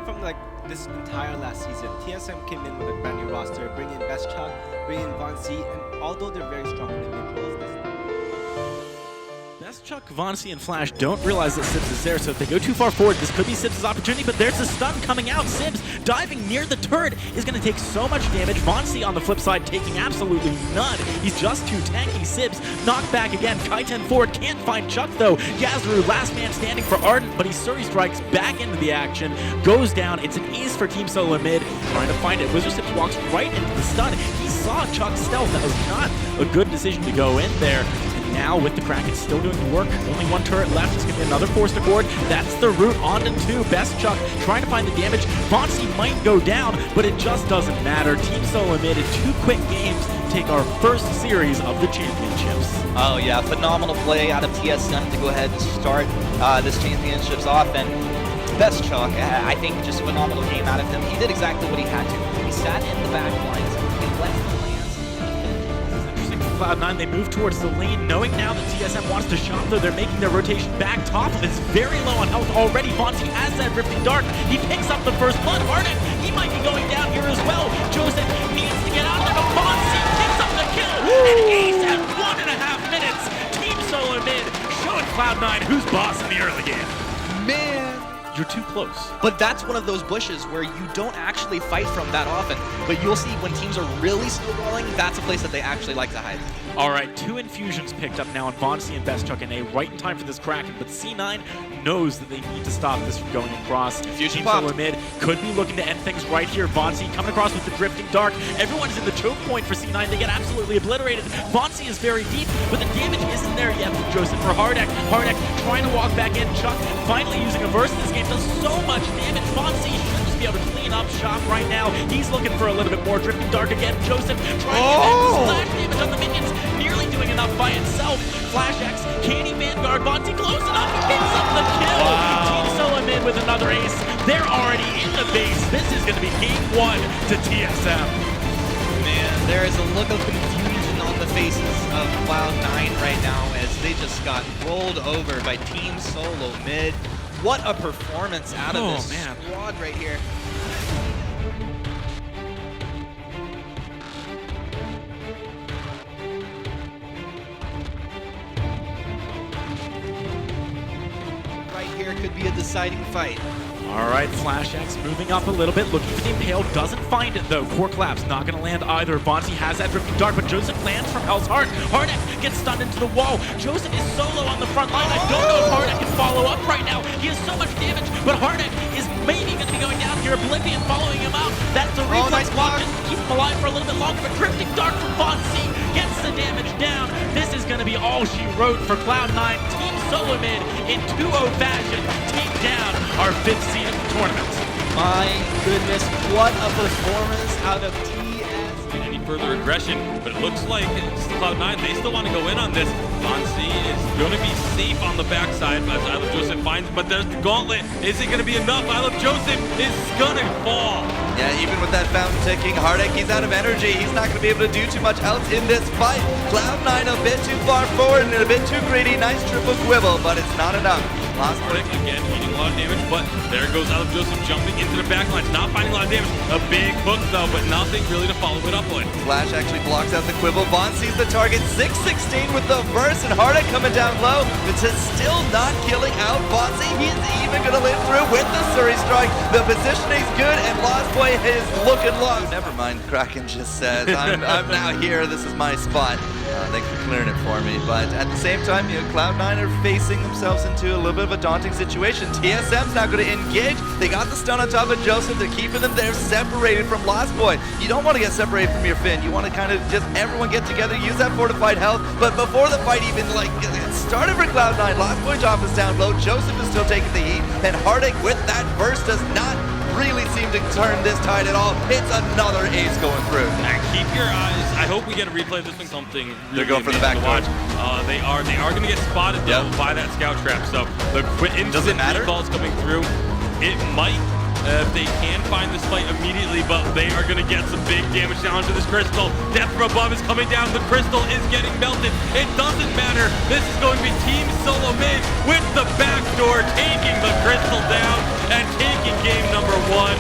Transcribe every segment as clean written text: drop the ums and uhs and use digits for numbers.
seeing from like this entire last season, TSM came in with a brand new roster, bringing in BestChuck, bringing in VONC, and although they're very strong in the mid roles, BestChuck, VONC, and Flash don't realize that Sibs is there, so if they go too far forward, this could be Sibs' opportunity, but there's a stun coming out. Sibs diving near the turret is going to take so much damage. VONC on the flip side taking absolutely none. He's just too tanky. Sibs knocked back again. Kaiten forward, can't find Chuck though. Yazru, last man standing for Ardent, but he Surrey strikes back into the action, goes down. It's an ace for Team SoloMid, trying to find it. Wizard Sibs walks right into the stun. He saw Chuck's stealth. That was not a good decision to go in there. Now with the Kraken still doing the work, only one turret left. It's going to be another forced accord. That's the route onto two. BestChuck trying to find the damage. VONC might go down, but it just doesn't matter. Team SoloMid in 2 quick games take our first series of the championships. Oh yeah, phenomenal play out of TSM to go ahead and start this championships off. And BestChuck, I think just a phenomenal game out of him. He did exactly what he had to. He sat in the back lines, he left the lands. Cloud9, they move towards the lane, knowing now that TSM wants to shop, though they're making their rotation back. Top is very low on health already. VONC has that Rifting Dart. He picks up the first blood. Harden, he might be going down here as well. Joseph needs to get out there, but VONC picks up the kill. An ace at 1.5 minutes. Team SoloMid showing Cloud9 who's boss in the early game. Man. You're too close. But that's one of those bushes where you don't actually fight from that often. But you'll see when teams are really snowballing, that's a place that they actually like to hide. All right, 2 infusions picked up now on VONC and BestChuckNa, right in time for this Kraken. But C9 knows that they need to stop this from going across. Infusion Team SoloMid could be looking to end things right here. VONC coming across with the Drifting Dark. Everyone's in the choke point for C9. They get absolutely obliterated. VONC is very deep, but the damage isn't there yet from Joseph for Hardek. Hardek trying to walk back in. Chuck finally using a burst in this game. Does so much damage. VONC should just be able to clean up shop right now. He's looking for a little bit more. Drifting Dark again. Joseph trying to get splash damage on the minions. Nearly doing enough by itself. FlashX, Candy Vanguard, VONC close enough, picks up the kill. Wow. Team SoloMid with another ace. They're already in the base. This is going to be game 1 to TSM. Man, there is a look of confusion on the faces of Cloud9 right now as they just got rolled over by Team SoloMid. What a performance out of this squad right here. Right here could be a deciding fight. All right, FlashX moving up a little bit, looking for the Impale, doesn't find it though. Core Collapse not going to land either. VONC has that Drifting Dark, but Joseph lands from Hell's Heart. Hardek gets stunned into the wall. Joseph is solo on the front line. I don't know if Hardek can follow up right now. He has so much damage, but Hardek is maybe going to be going down here. Oblivion following him out. That's a reflex block, just to keep him alive for a little bit longer, but Drifting Dark from VONC gets the damage down. This is going to be all she wrote for Cloud9. Team SoloMid in 2-0 fashion take down our 5th seed of the tournament. My goodness, what a performance out of TS. Any further aggression, but it looks like Cloud9, they still want to go in on this. VONC is going to be safe on the backside as I Love Joseph finds, but there's the gauntlet. Is it going to be enough? I Love Joseph is going to fall. Yeah, even with that fountain ticking, Hardek, he's out of energy. He's not going to be able to do too much else in this fight. Cloud9 a bit too far forward and a bit too greedy. Nice triple quibble, but it's not enough. Lost Hardek again eating a lot of damage, but there goes I Love Joseph jumping into the backlines, not finding a lot of damage. A big hook though, but nothing really to follow it up on. Flash actually blocks out the quibble. VONC sees the target, 616 with the burst, and Hardek coming down low, but it's still not killing out VONC. He's even going to live through with the Surrey strike. The positioning's good, and Lost Boy is looking low. Never mind, Kraken just says, I'm now here, this is my spot. Thanks for clearing it for me, but at the same time, you know, Cloud9 are facing themselves into a little bit of a daunting situation. TSM's not going to engage. They got the stun on top of Joseph. They're keeping them there separated from Lost Boy. You don't want to get separated from your Finn. You want to kind of just everyone get together, use that fortified health, but before the fight even like started for Cloud9, Lost Boy's off is down low. Joseph is still taking the heat, and Hardek with that burst does not really seem to turn this tide at all. It's another ace going through. And keep your eyes. I hope we get a replay of this one. Something really They're going for the back to watch. They are going to get spotted though by that scout trap. So the instant recalls coming through. It might. They can find this fight immediately, but they are going to get some big damage down to this crystal. Death from above is coming down. The crystal is getting melted. It doesn't matter. This is going to be Team SoloMid with the backdoor taking the crystal down and taking game number 1. one.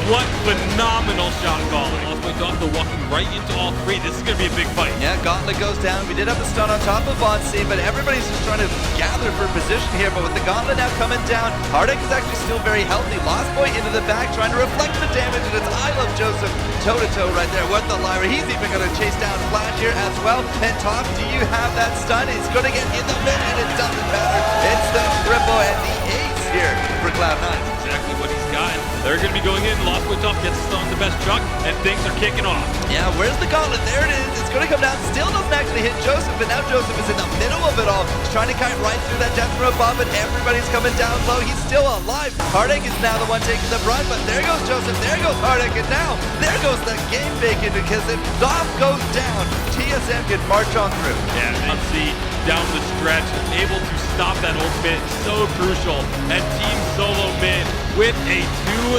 What phenomenal shot calling. Doggo walking right into all three. This is going to be a big fight. Yeah, Gauntlet goes down. We did have the stun on top of VONC, but everybody's just trying to gather for position here. But with the Gauntlet now coming down, HardX is actually still very healthy. Lost Boy into the back, trying to reflect the damage, and it's I Love Joseph toe-to-toe right there with the Lyra. He's even going to chase down Flash here as well. And Top, do you have that stun? He's going to get in the mid, and it doesn't matter. It's the triple and the ace here for Cloud9. Exactly what he's got. They're going to be going in. Lost Boy Top gets stunned the BestChuck, and things are kicking off. Yeah, where's the Gauntlet? There it is. It's going to come down. Still doesn't actually hit Joseph, but now Joseph is in the middle of it all. He's trying to kite right through that death row bomb, but everybody's coming down low. He's still alive. HardX is now the one taking the brunt, but there goes Joseph. There goes HardX, and now there goes the game bacon, because if Dom goes down, TSM can march on through. Yeah, and see down the stretch, able to stop that ultimate, so crucial. And Team SoloMid with a 2-0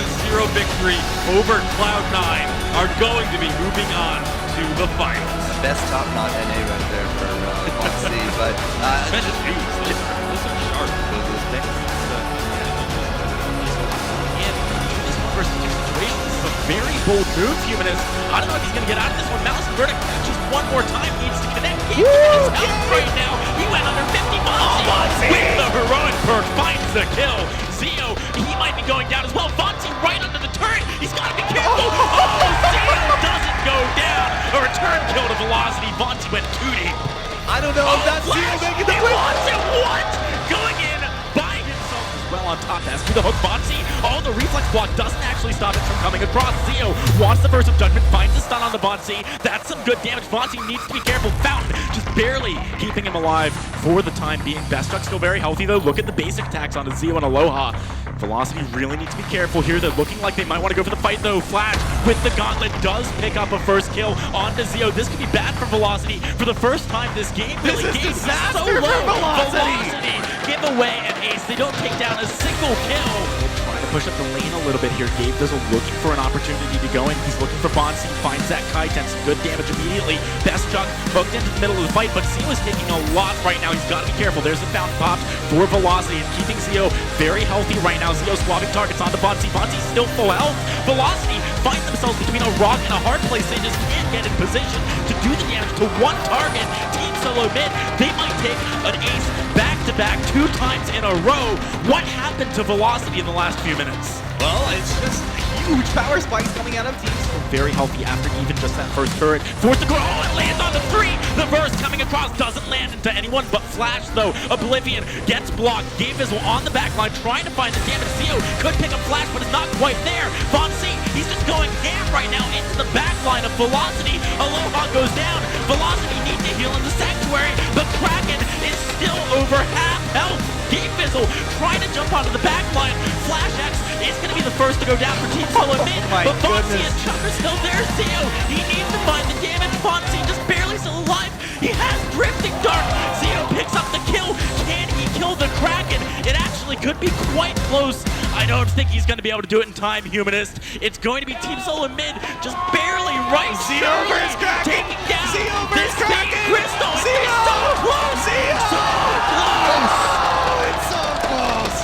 victory over Cloud9 are going to be moving on to the finals. Best top not NA right there for VONC, but Mention these are sharp. Those things. And in this one versus two situation, this is a very bold move, Humanist. I don't know if he's going to get out of this one. Mouse and Verdict just one more time needs to connect. He's out right now. He went under 50 miles. With the heroic perk, finds the kill. Zeo, he might be going down as well. VONC right under the turret. He's got to be careful. Oh, Zeo doesn't go down. A return kill to Velocity. VONC went too deep. I don't know if that's Zeo making the play. What? Going in, buying himself as well on top. That's through the hook. VONC, oh, the reflex block doesn't actually stop it from coming across. Zeo wants the burst of judgment, finds the stun on the VONC. That's some good damage. VONC needs to be careful. Fountain just barely keeping him alive for the time being. BestChuck still very healthy though. Look at the basic attacks on Zeo and Aloha. Velocity really needs to be careful here. They're looking like they might want to go for the fight though. Flash with the Gauntlet does pick up a first kill onto Zeo. This could be bad for Velocity for the first time this game. This is game disaster so low. for Velocity. Give away an ace. They don't take down a single kill. Trying to push up the lane a little bit here. Gabe Bizzle looking for an opportunity to go in. He's looking for VONC. Finds that kite and some good damage immediately. BestChuck hooked into the middle of the fight, but Zeo is taking a lot right now. He's got to be careful. There's the fountain popped for Velocity and keeping Zeo very healthy right now. Zeo swapping targets onto VONC. VONC still full health. Velocity find themselves between a rock and a hard place. They just can't get in position to do the damage to one target. Team SoloMid, they might take an ace back-to-back 2 times in a row. What happened to Velocity in the last few minutes? Well, it's just huge power spikes coming out of teams. Very healthy after even just that first turret. Forced to go, oh, it lands on the 3! The burst coming across doesn't land into anyone but Flash though. Oblivion gets blocked. Gabe Bizzle on the back line trying to find the damage. Zeo could pick up Flash, but is not quite there. VONC, he's just going ham right now into the back line of Velocity. Aloha goes down. Velocity needs to heal in the Sanctuary, but Kraken is still over half health. Gabe Bizzle trying to jump onto the back line. FlashX is going to be the first to go down for Team SoloMid, but VONC and Chuck are still there. Zeo, he needs to find the damage. VONC just barely still alive. He has Drifting Dark. Zeo picks up the kill. Can he kill the Kraken? It actually could be quite close. I don't think he's going to be able to do it in time, Humanist. It's going to be Team SoloMid just barely right. Zeo versus Kraken. Taking down Zeo this versus big Kraken. Crystal. Zeo. It's so close. Zeo. So close. It's so close.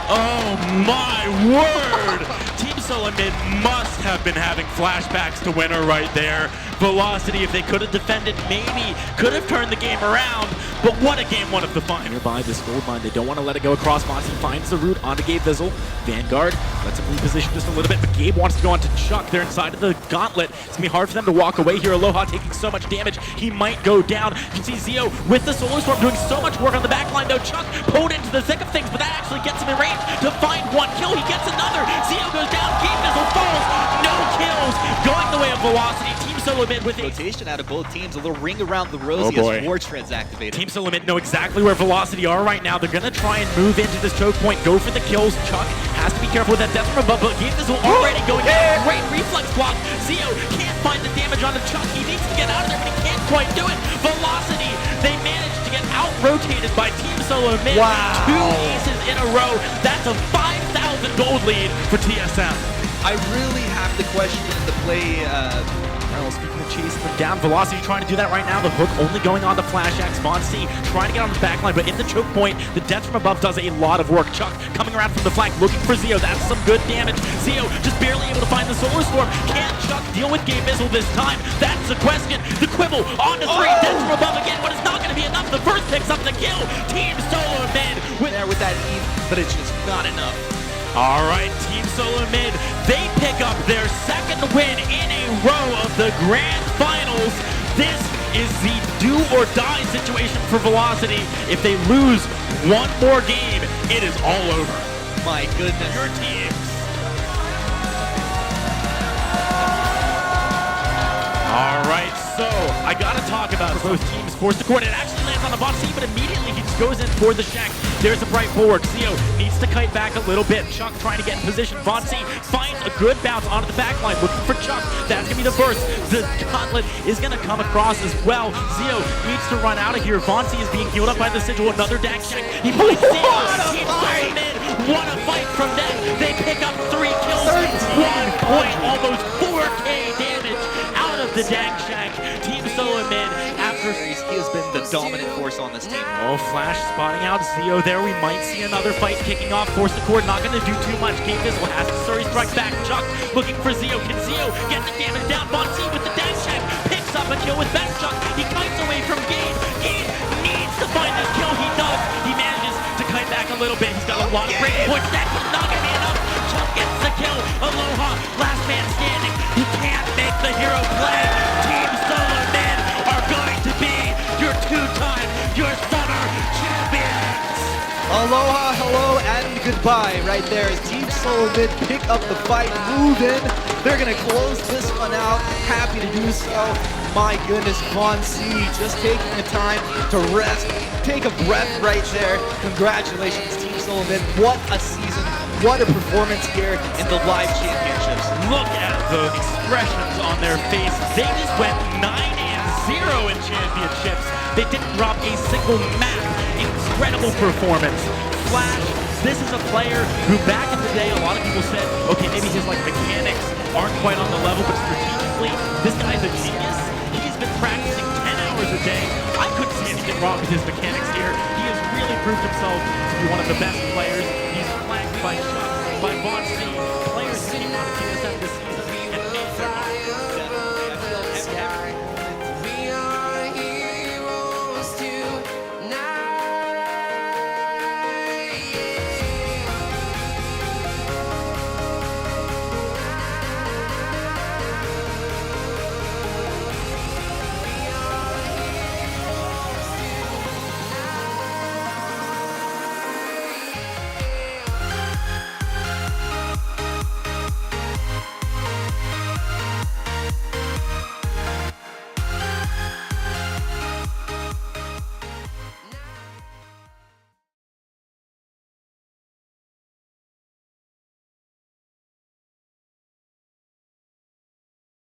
Oh my word! Team SoloMid must have been having flashbacks to winner right there. Velocity, if they could have defended, maybe could have turned the game around. But what a game one of the fun. Nearby this gold mine, they don't want to let it go across. VONC finds the route onto Gabe Bizzle. Vanguard lets him reposition just a little bit, but Gabe wants to go onto Chuck. They're inside of the gauntlet. It's gonna be hard for them to walk away here. Aloha taking so much damage, he might go down. You can see Zeo with the Solar Storm doing so much work on the back line though. Chuck pulled into the thick of things, but that actually gets him in range to find one kill. He gets another. Zeo goes down. Gabe Bizzle falls. No kills. Going the way of Velocity. Team SoloMid with a Rotation out of both teams, a little ring around the rosy as War Treads activated. Team SoloMid know exactly where Velocity are right now. They're gonna try and move into this choke point, go for the kills. Chuck has to be careful with that death from above, but Gabe Bizzle already going down. Great reflex block. Zeo can't find the damage onto Chuck. He needs to get out of there, but he can't quite do it. Velocity, they managed to get out-rotated by Team SoloMid. Wow. 2 aces in a row. That's a 5,000 gold lead for TSM. I really have to question the play Well, speaking of chasing them down, Velocity trying to do that right now. The hook only going on the FlashX. VONC trying to get on the backline, but in the choke point, the death from above does a lot of work. Chuck coming around from the flank, looking for Zeo. That's some good damage. Zeo just barely able to find the Solar Storm. Can Chuck deal with Game Missile this time? That's the question. The Quibble on the three, death from above again, but it's not going to be enough. The first picks up the kill. Team SoloMid with that Eve, but it's just not enough. All right, Team SoloMid, they pick up their second win in a row of the Grand Finals. This is the do or die situation for Velocity. If they lose one more game, it is all over. My goodness. Your teams. All right, so I gotta talk about both teams. Forced to court, it actually lands on the VONC, but immediately he just goes in for the shack. There's a bright forward. Zeo needs to kite back a little bit. Chuck trying to get in position. VONC finds a good bounce onto the backline, looking for Chuck. That's gonna be the burst. The gauntlet is gonna come across as well. Zeo needs to run out of here. VONC is being healed up by the sigil. Another dash check. He finds Zeo. Team SoloMid, what a fight from them. They pick up 3 kills. 1 point, almost 4K damage out of the Dag Shack. Team SoloMid, after He has been the dominant force on this team. oh, Flash spotting out Zeo there. We might see another fight kicking off. Force the cord, not going to do too much. Game Missile has to Surrey strike back. Chuck looking for Zeo. Can Zeo get the damage down? VONC with the dash check picks up a kill with BestChuck. He kites away from Game. Game needs to find this kill. He does. He manages to kite back a little bit. He's got a lot of break points. That's not going to be enough. Chuck gets the kill. Aloha, last man standing. He can't make the hero play. Team SoloMid are going to be your 2-time, your summer champions. Aloha, hello, and goodbye right there as Team SoloMid pick up the fight, move in. They're going to close this one out. Happy to do so. My goodness, VONC just taking the time to rest, take a breath right there. Congratulations, Team SoloMid. What a season. What a performance here in the live championships. Look at the expressions on their faces. They just went 9-0 in championships. They didn't drop a single map. Incredible performance. Flash, this is a player who back in the day, a lot of people said, okay, maybe his mechanics aren't quite on the level, but strategically, this guy's a genius. He's been practicing 10 hours a day. I couldn't see anything wrong with his mechanics here. He has really proved himself to be one of the best players